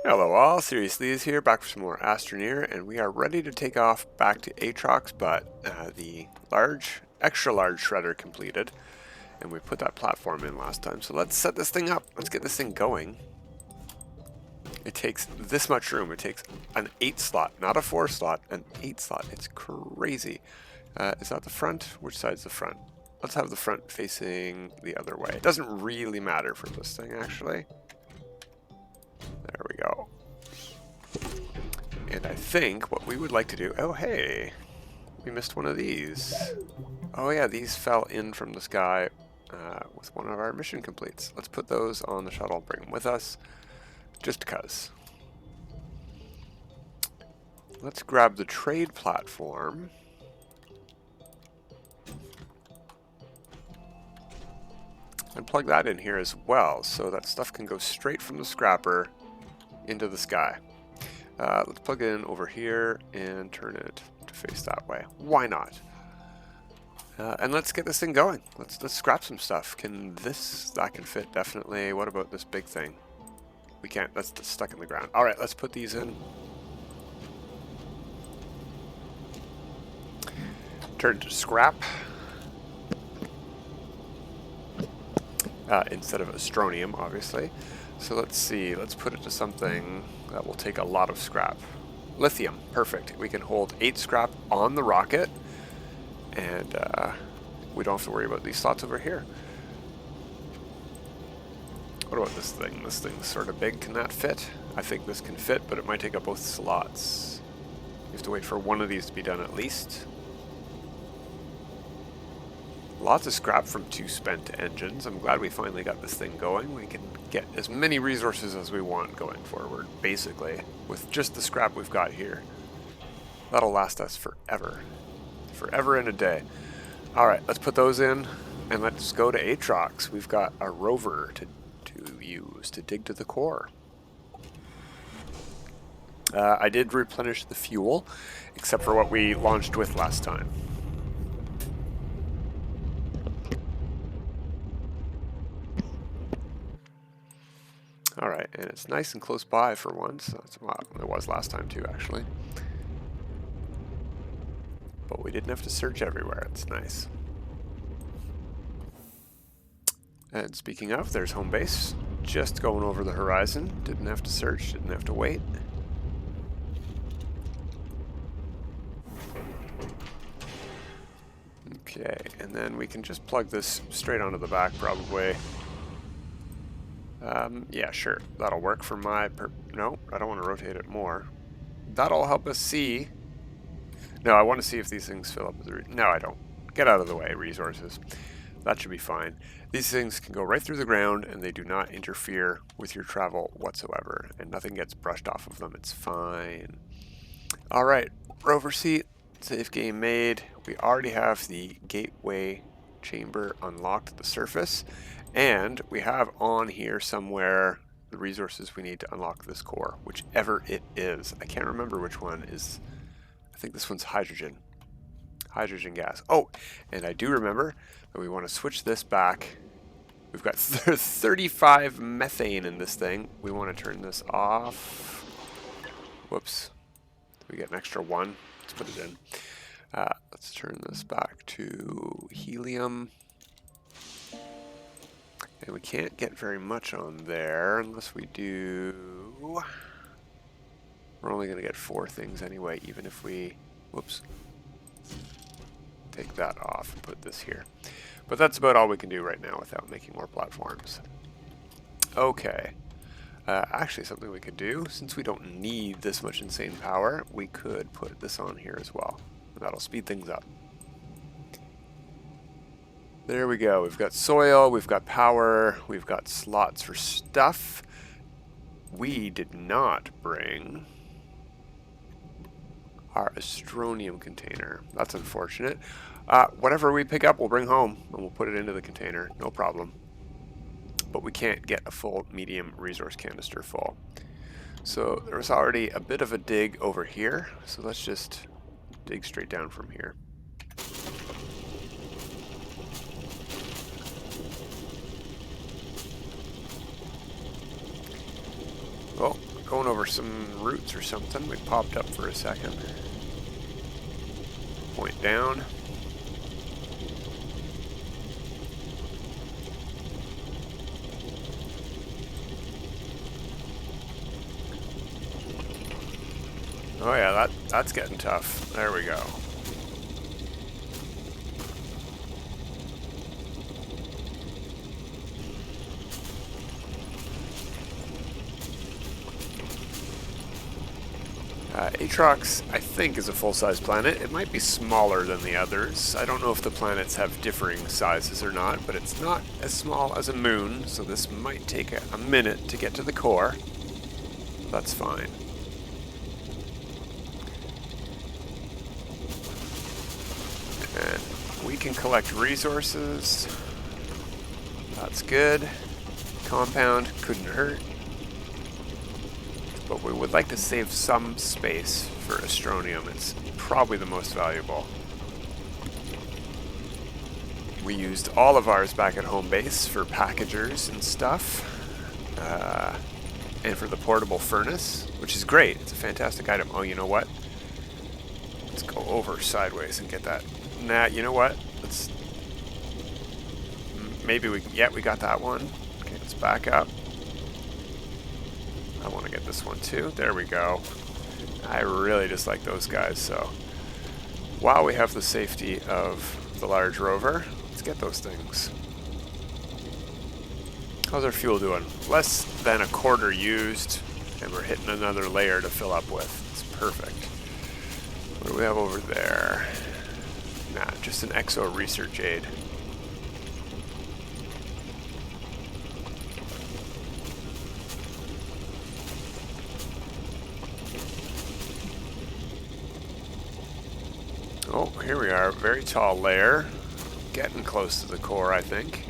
Hello all, Seriously is here, back for some more Astroneer, and we are ready to take off back to Atrox, but the extra large shredder completed, and we put that platform in last time. So let's set this thing up, let's get this thing going. It takes this much room, it takes an 8 slot, not a 4 slot, an 8 slot. It's crazy. Is that the front? Which side's the front? Let's have the front facing the other way. It doesn't really matter for this thing, actually. There we go. And I think what we would like to do... Oh, hey! We missed one of these. Oh yeah, these fell in from the sky with one of our mission completes. Let's put those on the shuttle, bring them with us, just because. Let's grab the trade platform. And plug that in here as well, so that stuff can go straight from the scrapper into the sky. Let's plug it in over here and turn it to face that way. Why not? And let's get this thing going. Let's scrap some stuff. That can fit definitely. What about this big thing? We can't. That's stuck in the ground. All right, let's put these in. Turn to scrap. Instead of astronium, obviously. So let's see, let's put it to something that will take a lot of scrap. Lithium, perfect. We can hold 8 scrap on the rocket, and we don't have to worry about these slots over here. What about this thing? This thing's sort of big. Can that fit? I think this can fit, but it might take up both slots. You have to wait for one of these to be done at least. Lots of scrap from 2 spent engines. I'm glad we finally got this thing going. We can get as many resources as we want going forward, basically, with just the scrap we've got here. That'll last us forever. Forever and a day. Alright, let's put those in, and let's go to Atrox. We've got a rover to use to dig to the core. I did replenish the fuel, except for what we launched with last time. Alright, and it's nice and close by for once. So well, it was last time too, actually. But we didn't have to search everywhere. It's nice. And speaking of, there's home base. Just going over the horizon. Didn't have to search, didn't have to wait. Okay, and then we can just plug this straight onto the back, probably. Yeah, sure. That'll work for my... No, I don't want to rotate it more. That'll help us see... No, I want to see if these things fill up with the... No, I don't. Get out of the way, resources. That should be fine. These things can go right through the ground, and they do not interfere with your travel whatsoever, and nothing gets brushed off of them. It's fine. Alright, rover seat. Safe game made. We already have the gateway chamber unlocked at the surface. And we have on here somewhere the resources we need to unlock this core, whichever it is. I can't remember which one is. I think this one's hydrogen. Hydrogen gas. Oh, and I do remember that we want to switch this back. We've got 35 methane in this thing. We want to turn this off. Whoops. We get an extra 1. Let's put it in. Let's turn this back to helium. And we can't get very much on there unless we do... We're only going to get 4 things anyway, even if we... Whoops. Take that off and put this here. But that's about all we can do right now without making more platforms. Okay. Actually, something we could do, since we don't need this much insane power, we could put this on here as well. And that'll speed things up. There we go. We've got soil, we've got power, we've got slots for stuff. We did not bring our astronium container. That's unfortunate. Whatever we pick up, we'll bring home, and we'll put it into the container. No problem. But we can't get a full medium resource canister full. So there was already a bit of a dig over here. So let's just dig straight down from here. Oh, going over some roots or something. We popped up for a second. Point down. Oh yeah, that's getting tough. There we go. Atrox, I think, is a full-size planet. It might be smaller than the others. I don't know if the planets have differing sizes or not, but it's not as small as a moon, so this might take a minute to get to the core. That's fine. And we can collect resources. That's good. Compound couldn't hurt. But we would like to save some space for astronium. It's probably the most valuable. We used all of ours back at home base for packagers and stuff. And for the portable furnace, which is great. It's a fantastic item. Oh, you know what? Let's go over sideways and get that. Nah, you know what? Let's... Maybe we... Yeah, we got that one. Okay, let's back up. I want to get this one too. There we go. I really dislike those guys, so while we have the safety of the Large Rover, let's get those things. How's our fuel doing? Less than a quarter used, and we're hitting another layer to fill up with. It's perfect. What do we have over there? Nah, just an EXO research aid. Oh, here we are. Very tall layer. Getting close to the core, I think.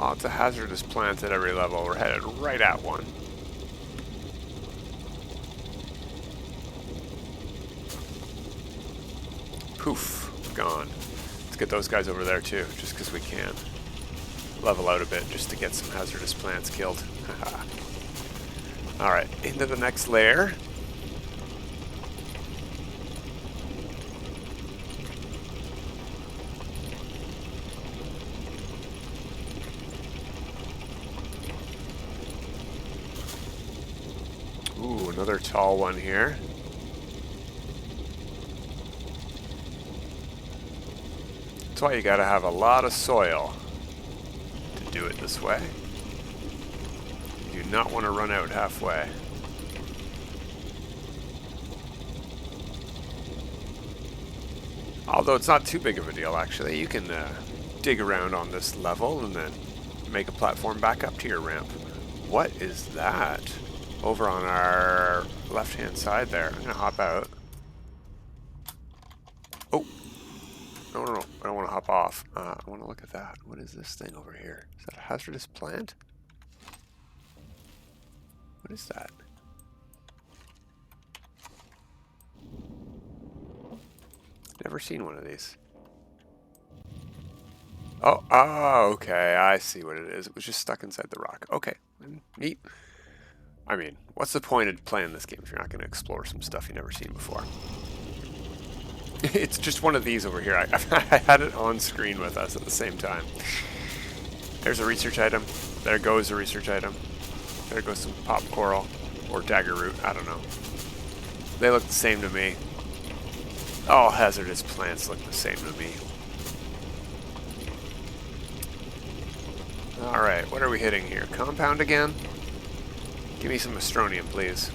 Oh, it's a hazardous plant at every level. We're headed right at one. Poof. Gone. Let's get those guys over there too, just because we can. Level out a bit just to get some hazardous plants killed. Alright, into the next layer. Ooh, another tall one here. That's why you gotta have a lot of soil to do it this way. You do not want to run out halfway. Although it's not too big of a deal, actually. You can dig around on this level and then make a platform back up to your ramp. What is that? Over on our left-hand side there. I'm going to hop out. Oh! No, no, no. I don't want to hop off. I want to look at that. What is this thing over here? Is that a hazardous plant? What is that? Never seen one of these. Oh, okay. I see what it is. It was just stuck inside the rock. Okay, neat. I mean, what's the point of playing this game if you're not going to explore some stuff you've never seen before? It's just one of these over here. I had it on screen with us at the same time. There's a research item. There goes a research item. There goes some pop coral or dagger root. I don't know. They look the same to me. All hazardous plants look the same to me. Alright, what are we hitting here? Compound again? Give me some astronium, please.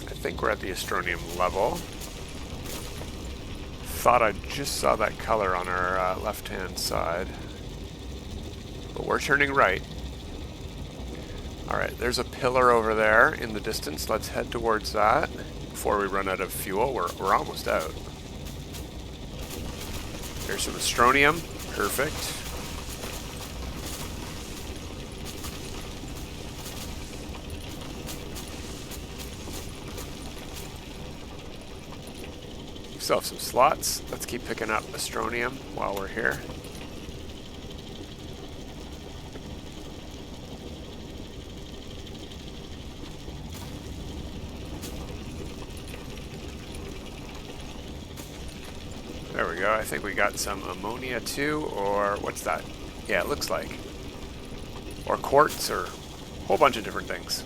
I think we're at the astronium level. Thought I just saw that color on our left-hand side. But we're turning right. Alright, there's a pillar over there in the distance. Let's head towards that before we run out of fuel. We're almost out. There's some astronium. Perfect. still have some slots. Let's keep picking up astronium while we're here. There we go. I think we got some ammonia too, or what's that? Yeah, it looks like. Or quartz, or a whole bunch of different things.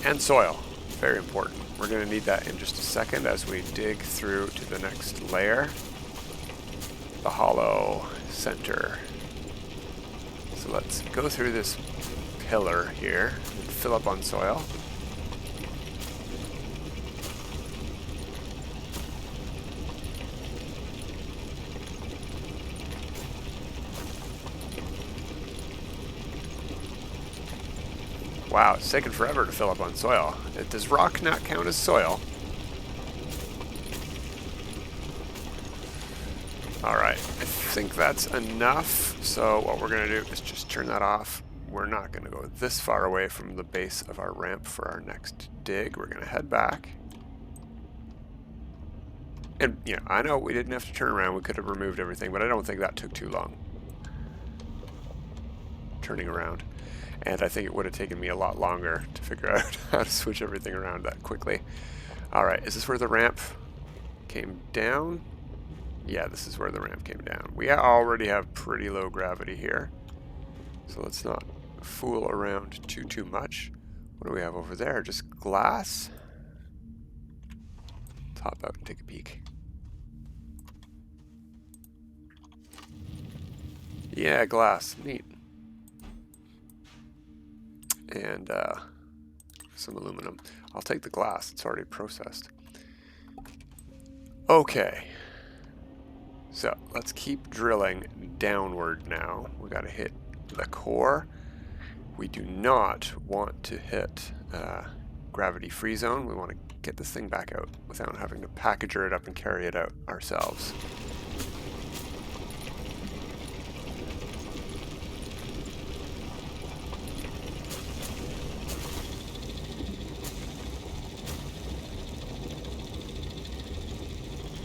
And soil. Very important. We're going to need that in just a second as we dig through to the next layer. The hollow center. So let's go through this pillar here and fill up on soil. Wow, it's taken forever to fill up on soil. Does rock not count as soil? Alright, I think that's enough. So what we're going to do is just turn that off. We're not going to go this far away from the base of our ramp for our next dig. We're going to head back. And, yeah, I know we didn't have to turn around. We could have removed everything, but I don't think that took too long. Turning around. And I think it would have taken me a lot longer to figure out how to switch everything around that quickly. Alright, is this where the ramp came down? Yeah, this is where the ramp came down. We already have pretty low gravity here. So let's not fool around too much. What do we have over there? Just glass? Let's hop out and take a peek. Yeah, glass. Neat. And some aluminum. I'll take the glass. It's already processed. Okay. So let's keep drilling downward now. We got to hit the core. We do not want to hit gravity free zone. We want to get this thing back out without having to packager it up and carry it out ourselves.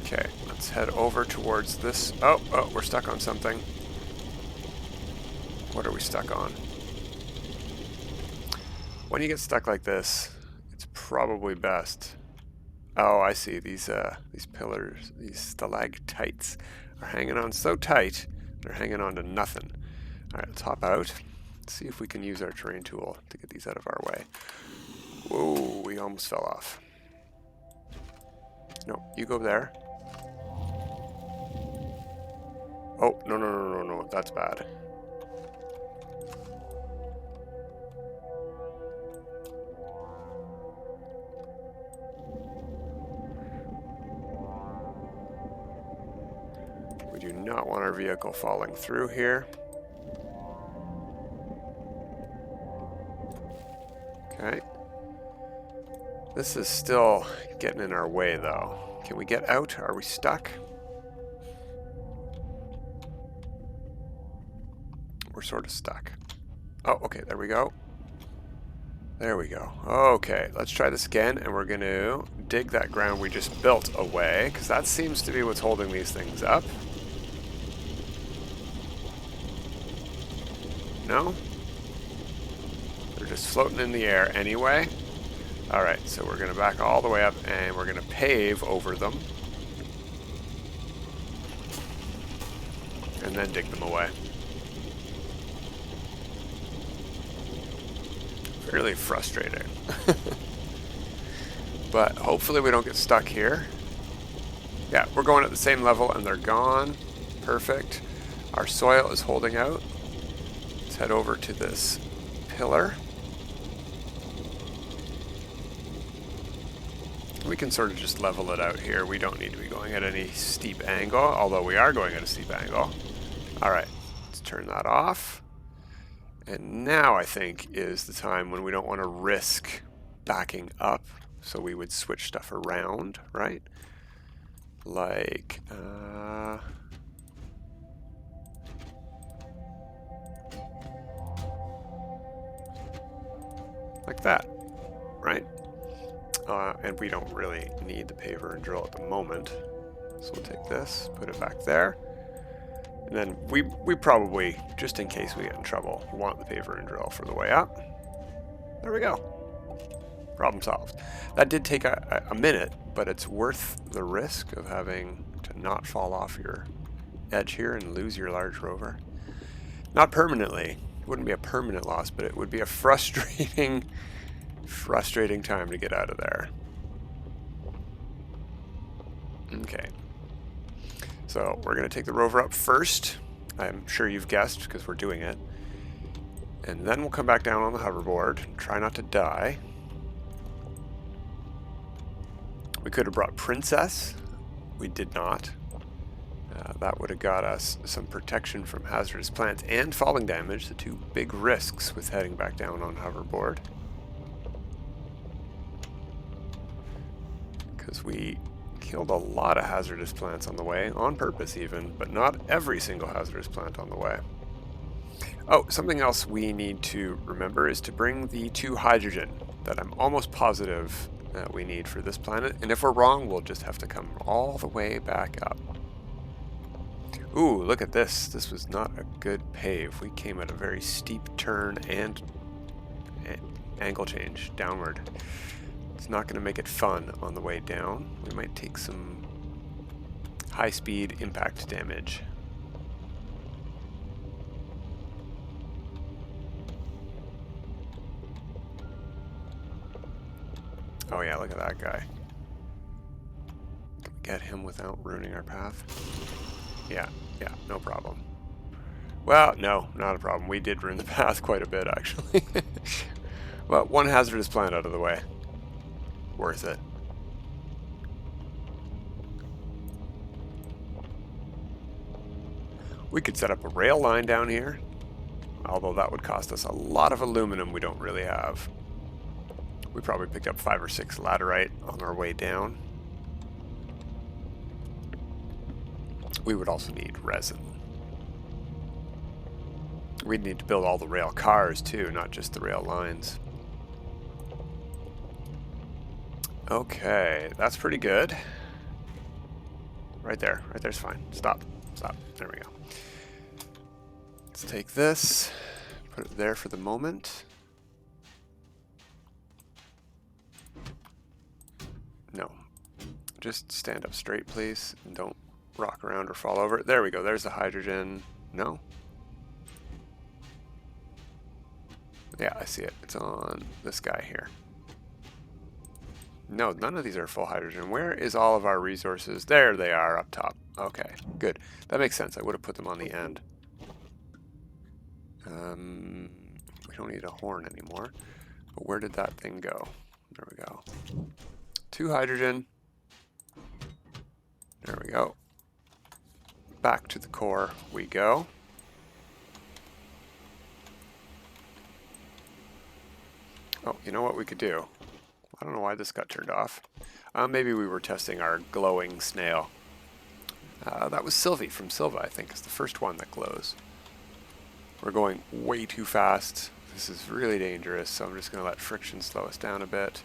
Okay, let's head over towards this. Oh, we're stuck on something. What are we stuck on? When you get stuck like this, it's probably best. Oh, I see. These pillars, these stalactites are hanging on so tight, they're hanging on to nothing. All right, let's hop out. Let's see if we can use our terrain tool to get these out of our way. Whoa, we almost fell off. No, you go there. Oh, no, that's bad. We do not want our vehicle falling through here. Okay. This is still getting in our way, though. Can we get out? Are we stuck? We're sort of stuck. Oh, okay, there we go. There we go. Okay, let's try this again, and we're going to dig that ground we just built away, because that seems to be what's holding these things up. No? They're just floating in the air anyway. Alright, so we're going to back all the way up, and we're going to pave over them. And then dig them away. Really frustrating. But hopefully we don't get stuck here. Yeah, we're going at the same level and they're gone. Perfect. Our soil is holding out. Let's head over to this pillar. We can sort of just level it out here. We don't need to be going at any steep angle, although we are going at a steep angle. Alright, let's turn that off. And now I think is the time when we don't want to risk backing up, so we would switch stuff around, right? Like, like that, right? and we don't really need the paver and drill at the moment. So we'll take this, put it back there. And then we probably, just in case we get in trouble, want the paver and drill for the way up. There we go. Problem solved. That did take a minute, but it's worth the risk of having to not fall off your edge here and lose your large rover. Not permanently. It wouldn't be a permanent loss, but it would be a frustrating time to get out of there. Okay. So we're going to take the rover up first. I'm sure you've guessed because we're doing it. And then we'll come back down on the hoverboard and try not to die. We could have brought Princess. We did not. That would have got us some protection from hazardous plants and falling damage, the two big risks with heading back down on hoverboard. Because we killed a lot of hazardous plants on the way, on purpose even, but not every single hazardous plant on the way. Oh, something else we need to remember is to bring the 2 hydrogen that I'm almost positive that we need for this planet, and if we're wrong, we'll just have to come all the way back up. Ooh, look at this. This was not a good pave. We came at a very steep turn and angle change downward. It's not going to make it fun on the way down. We might take some high-speed impact damage. Oh yeah, look at that guy. Can we get him without ruining our path? Yeah, no problem. Well, no, not a problem. We did ruin the path quite a bit, actually. Well, 1 hazardous plant out of the way. Worth it. We could set up a rail line down here, although that would cost us a lot of aluminum we don't really have. We probably picked up 5 or 6 laterite on our way down. We would also need resin. We'd need to build all the rail cars too, not just the rail lines. Okay, that's pretty good. Right there's fine. Stop, there we go. Let's take this, put it there for the moment. No, just stand up straight, please, and don't rock around or fall over. There we go, there's the hydrogen. No? Yeah, I see it. It's on this guy here. No, none of these are full hydrogen. Where is all of our resources? There they are up top. Okay, good. That makes sense. I would have put them on the end. We don't need a horn anymore. But where did that thing go? There we go. 2 hydrogen. There we go. Back to the core we go. Oh, you know what we could do? I don't know why this got turned off. Maybe we were testing our glowing snail. That was Sylvie from Sylva, I think, is the first one that glows. We're going way too fast. This is really dangerous, so I'm just going to let friction slow us down a bit.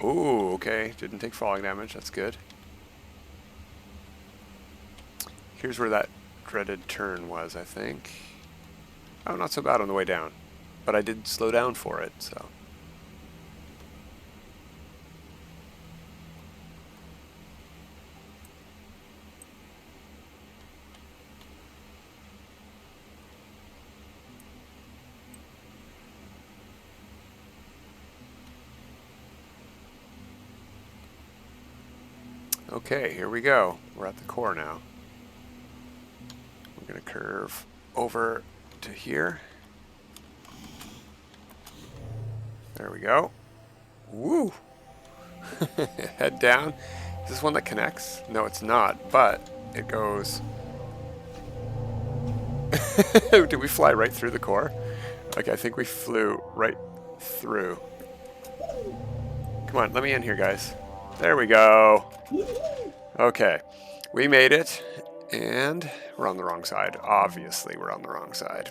Ooh, okay. Didn't take falling damage. That's good. Here's where that dreaded turn was, I think. Oh, not so bad on the way down. But I did slow down for it, so. Okay, here we go. We're at the core now. We're going to curve over to here. There we go. Woo! Head down. Is this one that connects? No, it's not, but it goes... Did we fly right through the core? Okay, I think we flew right through. Come on, let me in here, guys. There we go. Okay, we made it, and we're on the wrong side. Obviously, we're on the wrong side.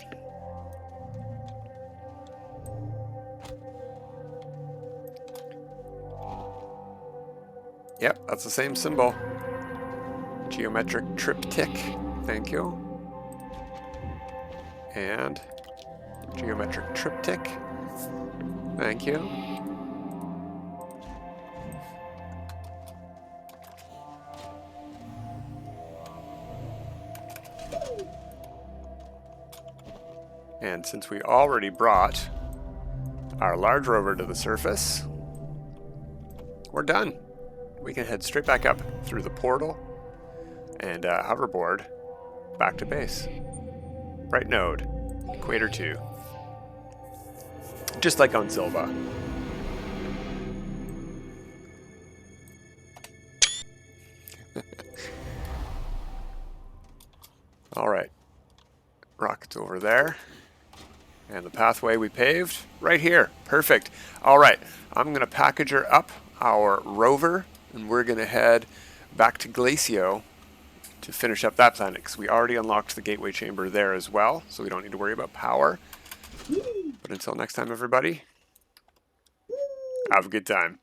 Yep, that's the same symbol. Geometric triptych. Thank you. And geometric triptych. Thank you. And since we already brought our large rover to the surface, we're done. We can head straight back up through the portal and hoverboard back to base. Right node, equator 2. Just like on Sylva. Alright. Rockets over there. And the pathway we paved right here. Perfect. Alright, I'm going to package her up our rover, and we're going to head back to Glacio to finish up that planet, because we already unlocked the gateway chamber there as well, so we don't need to worry about power. But until next time, everybody, have a good time.